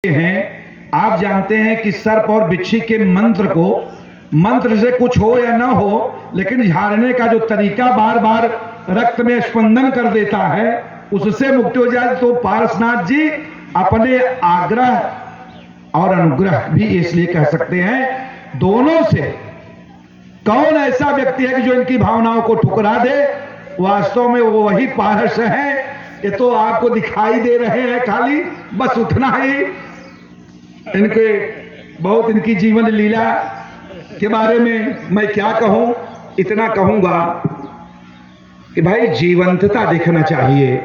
हैं। आप जानते हैं कि सर्प और बिच्छी के मंत्र से कुछ हो या ना हो, लेकिन झाड़ने का जो तरीका बार बार रक्त में स्पंदन कर देता है, उससे मुक्ति हो जाए। तो पारसनाथ जी अपने आग्रह और अनुग्रह भी इसलिए कह सकते हैं, दोनों से कौन ऐसा व्यक्ति है कि जो इनकी भावनाओं को ठुकरा दे। वास्तव में वो वही पारस है। ये तो आपको दिखाई दे रहे हैं खाली, बस उतना ही। इनके बहुत इनकी जीवन लीला के बारे में मैं क्या कहूं, इतना कहूंगा कि भाई जीवंतता दिखना चाहिए,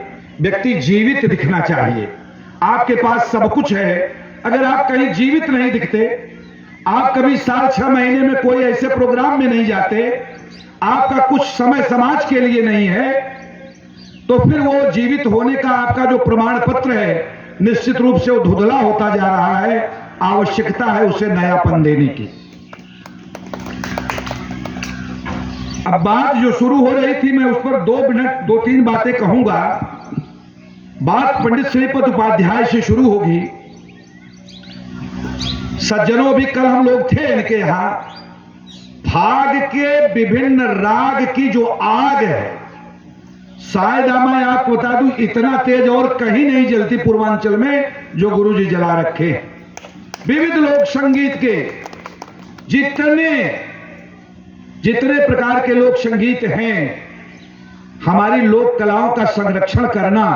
व्यक्ति जीवित दिखना चाहिए। आपके पास सब कुछ है, अगर आप कहीं जीवित नहीं दिखते, आप कभी साल 6 महीने में कोई ऐसे प्रोग्राम में नहीं जाते, आपका कुछ समय समाज के लिए नहीं है, तो फिर वो जीवित होने का आपका जो प्रमाण पत्र है, निश्चित रूप से वो धुंधला होता जा रहा है। आवश्यकता है उसे नयापन देने की। अब बात जो शुरू हो रही थी, मैं उस पर 2-3 बातें कहूंगा। बात पंडित श्रीपद उपाध्याय से शुरू होगी। सज्जनों, भी कल हम लोग थे इनके यहां। भाग के विभिन्न राग की जो आग है, शायद मैं आपको बता दूं, इतना तेज और कहीं नहीं जलती पूर्वांचल में जो गुरुजी जला रखे। विविध लोक संगीत के जितने प्रकार के लोक संगीत हैं, हमारी लोक कलाओं का संरक्षण करना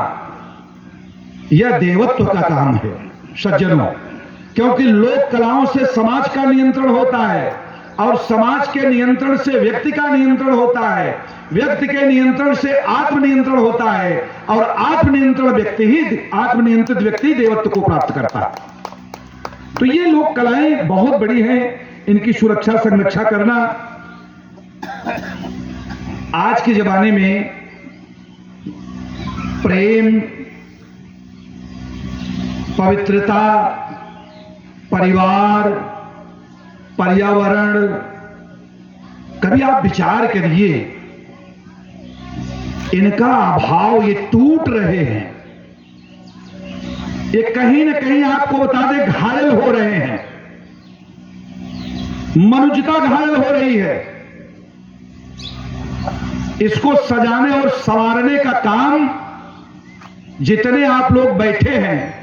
यह देवत्व का काम है सज्जनों। क्योंकि लोक कलाओं से समाज का नियंत्रण होता है, और समाज के नियंत्रण से व्यक्ति का नियंत्रण होता है, व्यक्ति के नियंत्रण से आत्मनियंत्रण होता है, और आत्मनियंत्रित व्यक्ति देवत्व को प्राप्त करता है। तो ये लोक कलाएं बहुत बड़ी हैं, इनकी सुरक्षा संरक्षा करना आज के जमाने में प्रेम, पवित्रता, परिवार, पर्यावरण, कभी आप विचार करिए, इनका अभाव ये टूट रहे हैं। ये कहीं ना कहीं आपको बता दें घायल हो रहे हैं, मनुष्यता घायल हो रही है। इसको सजाने और संवारने का काम जितने आप लोग बैठे हैं,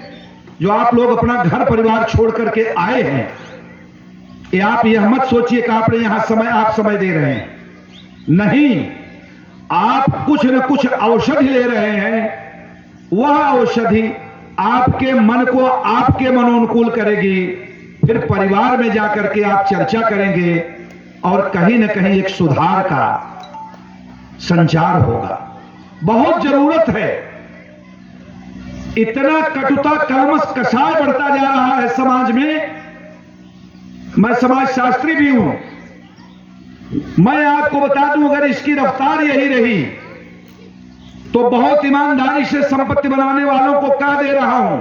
जो आप लोग अपना घर परिवार छोड़ करके आए हैं, ये आप यह मत सोचिए कि आपने यहां समय दे रहे हैं। नहीं, आप कुछ न कुछ औषधि ले रहे हैं। वह औषधि आपके मन को आपके मनोनुकूल करेगी। फिर परिवार में जाकर के आप चर्चा करेंगे, और कहीं न कहीं एक सुधार का संचार होगा। बहुत जरूरत है। इतना कटुता, कलमश, कषाय बढ़ता जा रहा है समाज में। मैं समाज शास्त्री भी हूं। मैं आपको बता दूं, अगर इसकी रफ्तार यही रही तो बहुत ईमानदारी से संपत्ति बनाने वालों को कह दे रहा हूं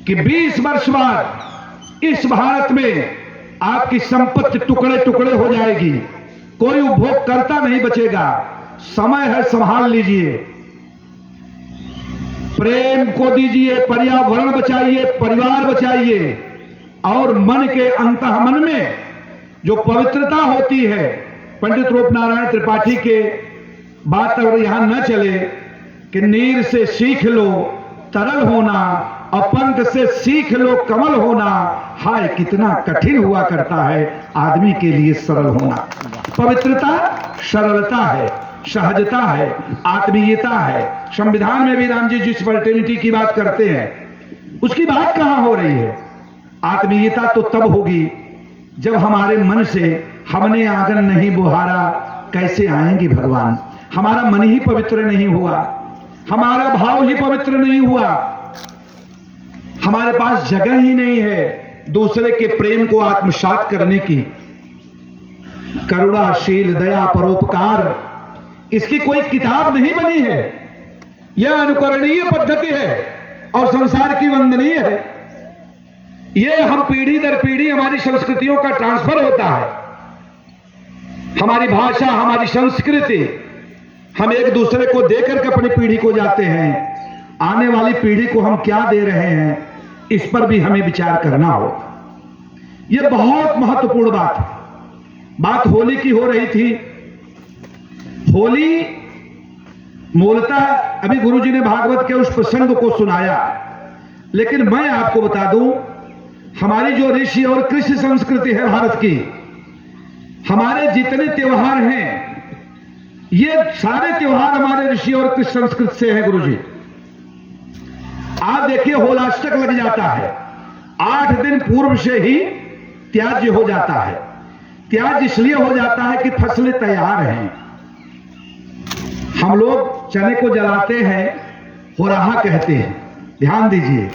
कि 20 वर्ष बाद इस भारत में आपकी संपत्ति टुकड़े टुकड़े हो जाएगी। कोई उपभोगकर्ता नहीं बचेगा। समय है, संभाल लीजिए। प्रेम को दीजिए, पर्यावरण बचाइए, परिवार बचाइए, और मन के अंतःमन में जो पवित्रता होती है, पंडित रूपनारायण त्रिपाठी के बात अगर यहां न चले कि नीर से सीख लो तरल होना, और पंख से सीख लो कमल होना, हाय कितना कठिन हुआ करता है आदमी के लिए सरल होना। पवित्रता सरलता है, सहजता है, आत्मीयता है। संविधान में भी राम जी जिस फर्टिलिटी की बात करते हैं, उसकी बात कहां हो रही है? आत्मीयता तो तब होगी जब हमारे मन से हमने आंगन नहीं बुहारा, कैसे आएंगे भगवान? हमारा मन ही पवित्र नहीं हुआ, हमारा भाव ही पवित्र नहीं हुआ, हमारे पास जगह ही नहीं है दूसरे के प्रेम को आत्मसात करने की। करुणाशील, दया, परोपकार, इसकी कोई किताब नहीं बनी है। यह अनुकरणीय पद्धति है और संसार की वंदनीय है। यह हम पीढ़ी दर पीढ़ी हमारी संस्कृतियों का ट्रांसफर होता है। हमारी भाषा, हमारी संस्कृति, हम एक दूसरे को देकर के अपनी पीढ़ी को जाते हैं। आने वाली पीढ़ी को हम क्या दे रहे हैं, इस पर भी हमें विचार करना होगा। यह बहुत महत्वपूर्ण बात होली की हो रही थी। होली मूलतः अभी गुरुजी ने भागवत के उस प्रसंग को सुनाया, लेकिन मैं आपको बता दूं, हमारी जो ऋषि और कृषि संस्कृति है भारत की, हमारे जितने त्योहार हैं, ये सारे त्योहार हमारे ऋषि और कृषि संस्कृति से हैं। गुरुजी आप देखिए, होलाष्टक लग जाता है, 8 दिन पूर्व से ही त्याज्य हो जाता है। त्याज्य इसलिए हो जाता है कि फसलें तैयार हैं। हम लोग चने को जलाते हैं, होराहा कहते हैं। ध्यान दीजिए,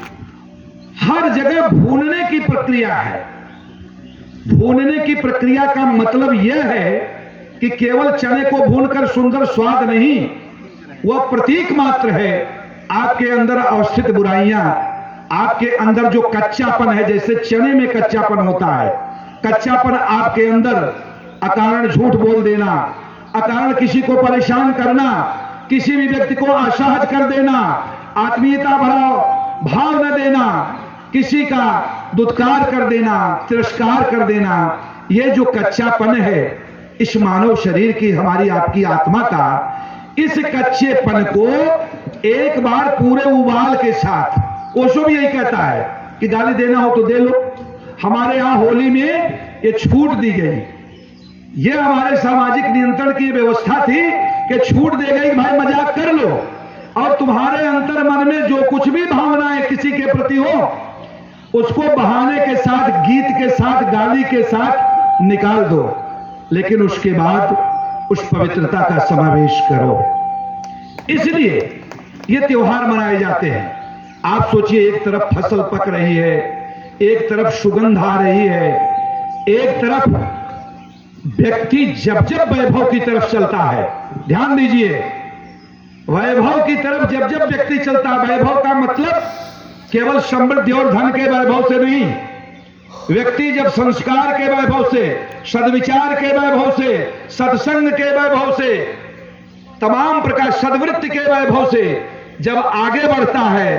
हर जगह भूनने की प्रक्रिया है। भूनने की प्रक्रिया का मतलब यह है कि केवल चने को भूनकर सुंदर स्वाद नहीं, वह प्रतीक मात्र है। आपके अंदर अवस्थित बुराइयां, आपके अंदर जो कच्चापन है, जैसे चने में कच्चापन होता है, कच्चापन आपके अंदर अकारण झूठ बोल देना, अकारण किसी को परेशान करना, किसी भी व्यक्ति को असहज कर देना, आत्मीयता भरा भाव न देना, किसी का दुत्कार कर देना, तिरस्कार कर देना, ये जो कच्चापन है इस मानव शरीर की, हमारी आपकी आत्मा का, इस कच्चेपन को एक बार पूरे उबाल के साथ, ओशो भी यही कहता है कि गाली देना हो तो दे लो। हमारे यहां होली में ये छूट दी गई, ये हमारे सामाजिक नियंत्रण की व्यवस्था थी कि छूट दे गई, भाई मजाक कर लो, और तुम्हारे अंतर मन में जो कुछ भी भावनाएं किसी के प्रति हो, उसको बहाने के साथ, गीत के साथ, गाली के साथ निकाल दो, लेकिन उसके बाद उस पवित्रता का समावेश करो। इसलिए ये त्योहार मनाए जाते हैं। आप सोचिए, एक तरफ फसल पक रही है, एक तरफ सुगंध आ रही है, एक तरफ व्यक्ति जब जब वैभव की तरफ चलता है, ध्यान दीजिए, वैभव की तरफ जब जब व्यक्ति चलता है, वैभव का मतलब केवल समृद्धि और धन के वैभव से नहीं, व्यक्ति जब संस्कार के वैभव से, सद्विचार के वैभव से, सत्संग के वैभव से, तमाम प्रकार सद्वृत्ति के वैभव से जब आगे बढ़ता है,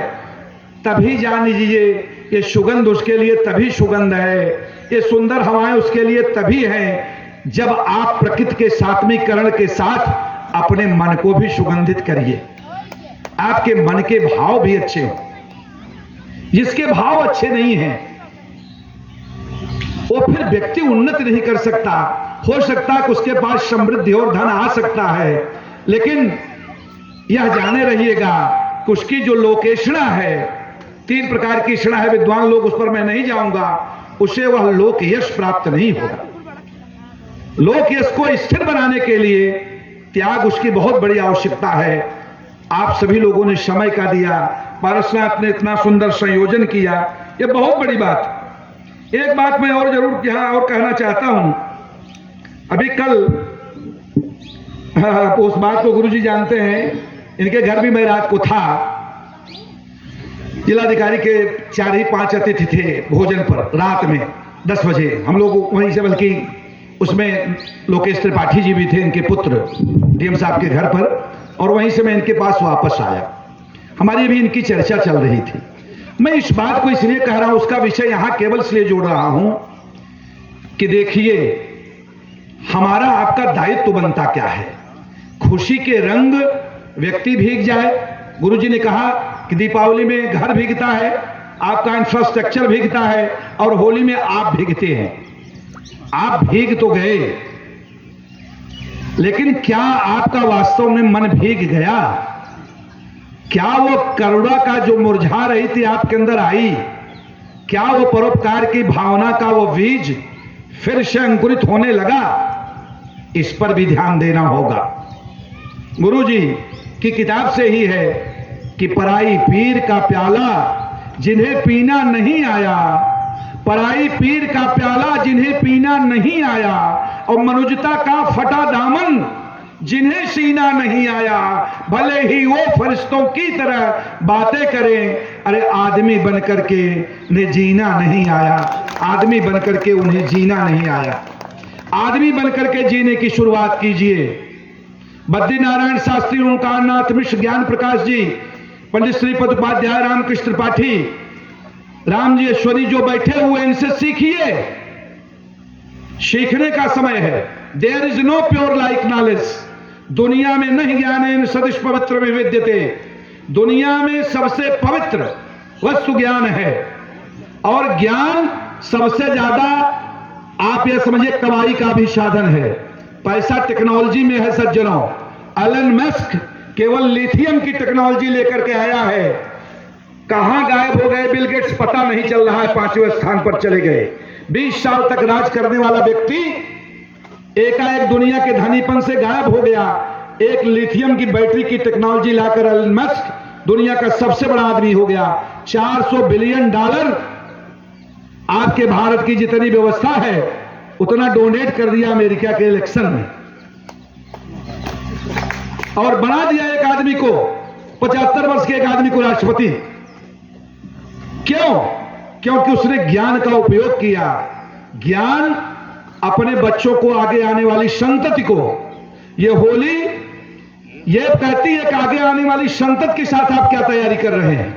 तभी जान लीजिए ये सुगंध उसके लिए तभी सुगंध है, ये सुंदर हवाएं उसके लिए तभी हैं जब आप प्रकृति के सात्मीकरण के साथ अपने मन को भी सुगंधित करिए, आपके मन के भाव भी अच्छे हों। जिसके भाव अच्छे नहीं हैं वो फिर व्यक्ति उन्नति नहीं कर सकता। हो सकता है कि उसके पास समृद्धि और धन आ सकता है, लेकिन यह जाने रहिएगा कि उसकी जो लोकेशना है, 3 प्रकार की षणा है, विद्वान लोग, उस पर मैं नहीं जाऊंगा, उसे वह लोक यश प्राप्त नहीं होगा। लोक यश को स्थिर बनाने के लिए त्याग उसकी बहुत बड़ी आवश्यकता है। आप सभी लोगों ने समय का दिया, पारसनाथ ने इतना सुंदर संयोजन किया, यह बहुत बड़ी बात। एक बात मैं और जरूर यहाँ और कहना चाहता हूं। अभी कल उस बात को गुरुजी जानते हैं, इनके घर भी मैं रात को था, जिलाधिकारी के 4 ही 5 अतिथि थे भोजन पर, रात में 10 बजे हम लोग वहीं से, बल्कि उसमें लोकेश त्रिपाठी जी भी थे, इनके पुत्र, डीएम साहब के घर पर, और वहीं से मैं इनके पास वापस आया। हमारी भी इनकी चर्चा चल रही थी। मैं इस बात को इसलिए कह रहा हूं, उसका विषय यहां केवल इसलिए जोड़ रहा हूं कि देखिए, हमारा आपका दायित्व बनता क्या है। खुशी के रंग व्यक्ति भीग जाए, गुरुजी ने कहा कि दीपावली में घर भीगता है, आपका इंफ्रास्ट्रक्चर भीगता है, और होली में आप भीगते हैं। आप भीग तो गए, लेकिन क्या आपका वास्तव में मन भीग गया? क्या वो करुणा का जो मुरझा रही थी आपके अंदर आई? क्या वो परोपकार की भावना का वो बीज फिर से अंकुरित होने लगा? इस पर भी ध्यान देना होगा। गुरुजी की किताब से ही है कि पराई पीर का प्याला जिन्हें पीना नहीं आया, पराई पीर का प्याला जिन्हें पीना नहीं आया, और मनुजता का फटा दामन जिन्हें सीना नहीं आया, भले ही वो फरिश्तों की तरह बातें करें, अरे आदमी बनकर के उन्हें जीना नहीं आया, आदमी बनकर के उन्हें जीना नहीं आया। आदमी बनकर के जीने की शुरुआत कीजिए। बद्रीनारायण शास्त्री, ओंकार नाथ मिश्र, ज्ञान प्रकाश जी, पंडित श्रीपद उपाध्याय, रामकृष्ण त्रिपाठी, राम जी ईश्वरी जो बैठे हुए इनसे सीखिए, सीखने का समय है। There is no pure like knowledge, दुनिया में नहीं ज्ञान सदृश पवित्र में विद्यते, दुनिया में सबसे पवित्र वस्तु ज्ञान है, और ज्ञान सबसे ज्यादा आप यह समझिए कमाई का भी साधन है। पैसा टेक्नोलॉजी में है सज्जनों। एलन मस्क केवल लिथियम की टेक्नोलॉजी लेकर के आया है, कहां गायब हो गए बिल गेट्स पता नहीं चल रहा है, 5वें स्थान पर चले गए। 20 साल तक राज करने वाला व्यक्ति एकाएक दुनिया के धनीपन से गायब हो गया। एक लिथियम की बैटरी की टेक्नोलॉजी लाकर एलन मस्क दुनिया का सबसे बड़ा आदमी हो गया। $400 बिलियन आपके भारत की जितनी व्यवस्था है उतना डोनेट कर दिया अमेरिका के इलेक्शन में, और बना दिया एक आदमी को, 75 वर्ष के एक आदमी को राष्ट्रपति। क्यों? क्योंकि उसने ज्ञान का उपयोग किया। ज्ञान अपने बच्चों को, आगे आने वाली संतति को, ये होली ये कहती है कि आगे आने वाली संतति के साथ आप क्या तैयारी कर रहे हैं,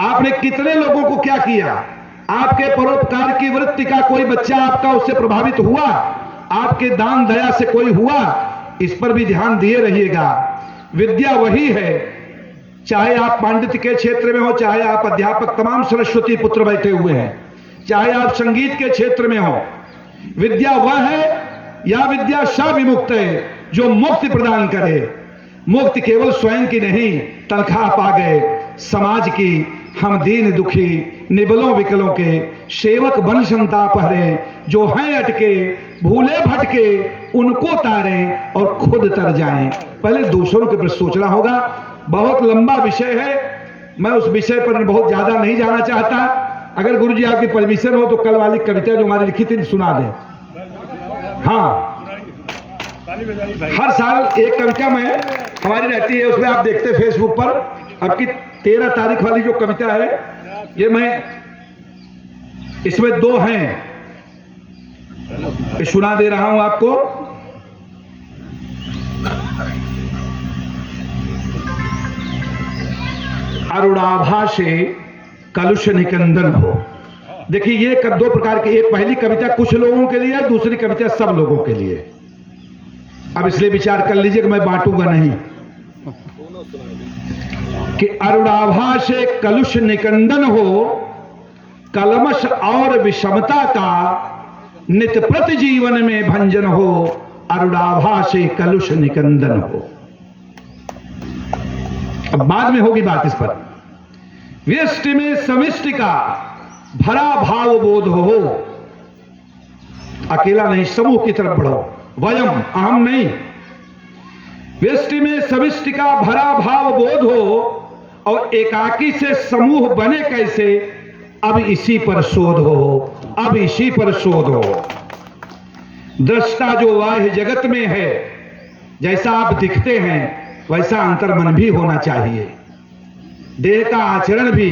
आपने कितने लोगों को क्या किया, आपके परोपकार की वृत्ति का कोई बच्चा आपका उससे प्रभावित हुआ, आपके दान दया से कोई हुआ, इस पर भी ध्यान दिए रहिएगा। विद्या वही है, चाहे आप पांडित्य के क्षेत्र में हो, चाहे आप अध्यापक, तमाम सरस्वती पुत्र बैठे हुए हैं, चाहे आप संगीत के क्षेत्र में हो, विद्या वह है या विद्या सा विमुक्त है जो मुक्ति प्रदान करे। मुक्ति केवल स्वयं की नहीं, तनख्वाह पा गए, समाज की, हम दीन दुखी निबलों विकलों के सेवक बन संताप हरे, जो हैं अटके भूले भटके उनको तारें और खुद तर जाएं। पहले दूसरों के प्रति सोचना होगा। बहुत लंबा विषय है, मैं उस विषय पर बहुत ज्यादा नहीं जाना चाहता। अगर गुरुजी आपकी परमिशन हो तो कल वाली कविता जो हमारी लिखी थी सुना दें। हाँ, हर साल एक कविता में हमारी रहती है, उसमें आप देखते फेसबुक पर। अब की 13 तारीख वाली जो कविता है, ये मैं इसमें 2 हैं, सुना दे रहा हूं आपको। अरुणाभा से कलुष निकंदन हो। देखिए ये 2 प्रकार की, एक पहली कविता कुछ लोगों के लिए, दूसरी कविता सब लोगों के लिए। अब इसलिए विचार कर लीजिए कि मैं बांटूंगा नहीं। कि अरुणाभा से कलुष निकंदन हो, कलमश और विषमता का नित प्रति जीवन में भंजन हो, अरुणाभा से कलुष निकंदन हो। अब बाद में होगी बात इस पर। व्यष्टि में समिष्टि का भरा भाव बोध हो, अकेला नहीं समूह की तरफ बढ़ो, वयम अहम नहीं। व्यष्टि में समिष्टि का भरा भाव बोध हो, और एकाकी से समूह बने कैसे, अब इसी पर शोध हो, अब इसी पर शोध हो। दृष्टा जो बाह्य जगत में है, जैसा आप दिखते हैं वैसा अंतर्मन भी होना चाहिए। देह का आचरण भी,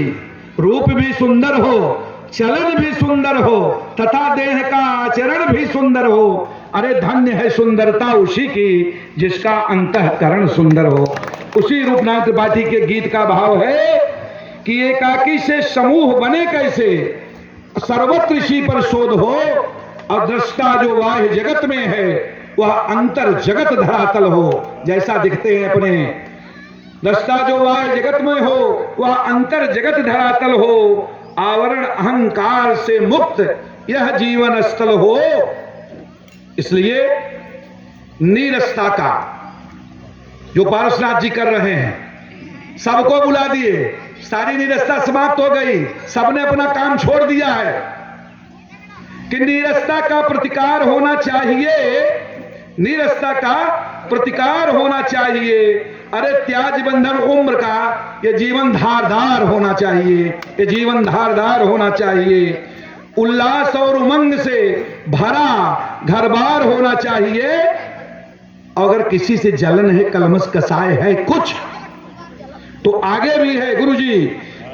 रूप भी सुंदर हो, चलन भी सुंदर हो, तथा देह का आचरण भी सुंदर हो। अरे धन्य है सुंदरता उसी की जिसका अंतःकरण सुंदर हो। उसी रूपनाथ त्रिपाठी के गीत का भाव है कि एकाकी से समूह बने कैसे, सर्वत्र इसी पर शोध हो, और दृष्टा जो बाह्य जगत में है वह अंतर जगत धरातल हो। जैसा दिखते हैं अपने, दृष्टा जो बाह्य जगत में हो वह अंतर जगत धरातल हो, आवरण अहंकार से मुक्त यह जीवन स्थल हो। इसलिए नीरसता का जो पारसनाथ जी कर रहे हैं, सबको बुला दिए, सारी नीरसता समाप्त हो गई, सबने अपना काम छोड़ दिया है कि नीरसता का प्रतिकार होना चाहिए, नीरसता का प्रतिकार होना चाहिए। अरे त्याज बंधन उम्र का, ये जीवन धारदार होना चाहिए, ये जीवन धारदार होना चाहिए। उल्लास और उमंग से भरा घर बार होना चाहिए। अगर किसी से जलन है, कलमश कसाय है कुछ, तो आगे भी है गुरुजी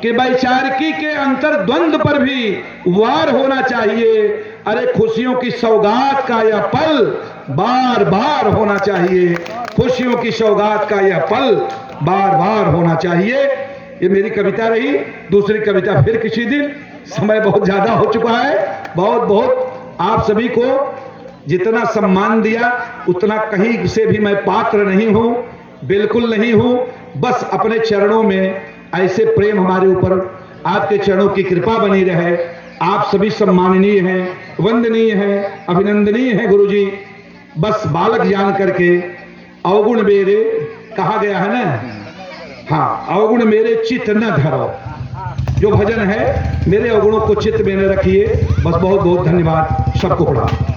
कि वैचारिकी के अंतर द्वंद्व पर भी वार होना चाहिए। अरे खुशियों की सौगात का यह पल बार बार होना चाहिए, खुशियों की सौगात का यह पल बार बार होना चाहिए। ये मेरी कविता रही। दूसरी कविता फिर किसी दिन। समय बहुत ज्यादा हो चुका है। बहुत बहुत आप सभी को जितना सम्मान दिया उतना कहीं से भी मैं पात्र नहीं हूं, बिल्कुल नहीं हूं। बस अपने चरणों में ऐसे प्रेम हमारे ऊपर, आपके चरणों की कृपा बनी रहे। आप सभी सम्माननीय हैं, वंदनीय हैं, अभिनंदनीय हैं गुरुजी। बस बालक जान करके अवगुण मेरे कहा गया है ना, हाँ, अवगुण मेरे चित्त न धरो। जो भजन है मेरे अवगुणों को चित्त में न रखिए। बस बहुत बहुत धन्यवाद, सबको प्रणाम।